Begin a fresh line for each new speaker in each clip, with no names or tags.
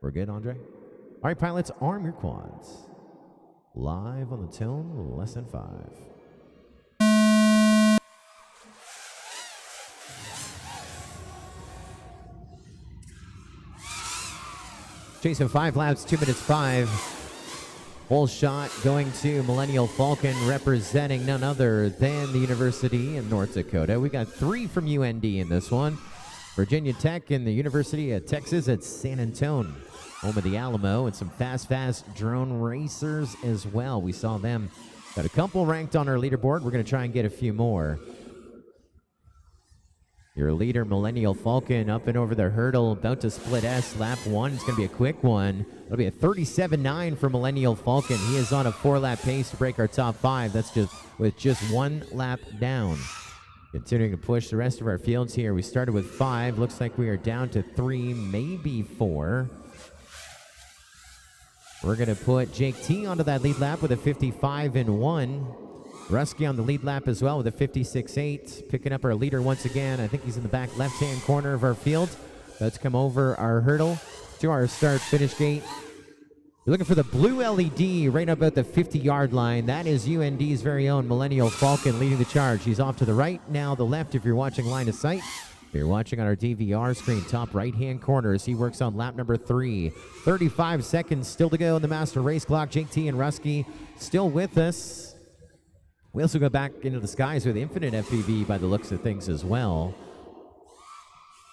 We're good, Andre? All right, pilots, arm your quads. Live on the tone, less than 5. Chasing 5 laps, 2 minutes 5. Whole shot going to Millennial Falcon, representing none other than the University of North Dakota. We got 3 from UND in this one. Virginia Tech and the University of Texas at San Antonio, home of the Alamo, and some fast drone racers as well. We saw them. Got a couple ranked on our leaderboard. We're going to try and get a few more. Your leader, Millennial Falcon, up and over the hurdle, about to split S. Lap 1, it's going to be a quick one. It'll be a 37.9 for Millennial Falcon. He is on a 4-lap pace to break our top 5. That's just with just 1 lap down. Continuing to push the rest of our fields here. We started with 5. Looks like we are down to 3, maybe 4. We're going to put Jake T onto that lead lap with a 55.1. Marotzke on the lead lap as well with a 56.8. Picking up our leader once again. I think he's in the back left-hand corner of our field. Let's come over our hurdle to our start-finish gate. You're looking for the blue LED right about the 50-yard line. That is UND's very own Millennial Falcon leading the charge. He's off to the right, now the left if you're watching line of sight. If you're watching on our DVR screen, top right-hand corner as he works on lap number 3. 35 seconds still to go in the master race clock. Jake T and Marotzke still with us. We also go back into the skies with infinite FPV by the looks of things as well.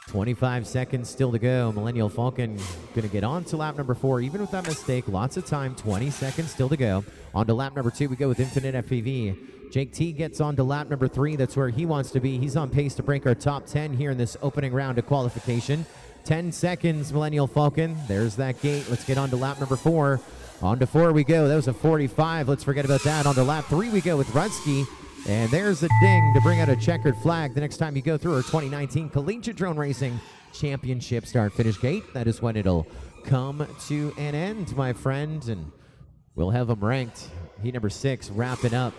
25 seconds still to go. Millennial Falcon going to get on to lap number 4, even with that mistake. Lots of time, 20 seconds still to go. On to lap number 2, we go with infinite FPV. Jake T gets on to lap number 3. That's where he wants to be. He's on pace to break our top 10 here in this opening round of qualification. 10 seconds, Millennial Falcon. There's that gate. Let's get on to lap number 4. On to 4 we go. That was a 45. Let's forget about that. On to lap 3 we go with Marotzke. And there's a ding to bring out a checkered flag the next time you go through our 2019 Collegiate Drone Racing Championship start-finish gate. That is when it'll come to an end, my friend. And we'll have them ranked. Heat number 6 wrapping up.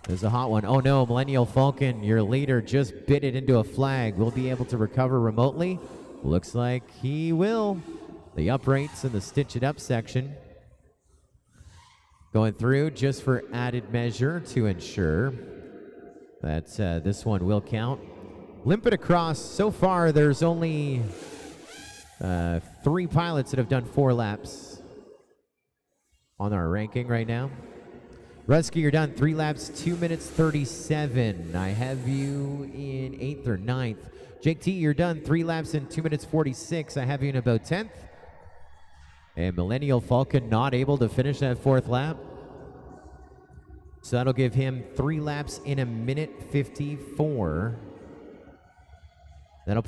There's a hot one. Oh no, Millennial Falcon, your leader just bit it into a flag. Will be able to recover remotely? Looks like he will. The uprights and the stitch it up section. Going through just for added measure to ensure that this one will count. Limp it across. So far, there's only 3 pilots that have done 4 laps on our ranking right now. Marotzke, you're done 3 laps, 2 minutes 37. I have you in 8th or 9th. Jake T, you're done 3 laps in 2 minutes 46. I have you in about 10th. And Millennial Falcon not able to finish that 4th lap. So that'll give him 3 laps in a minute 54. That'll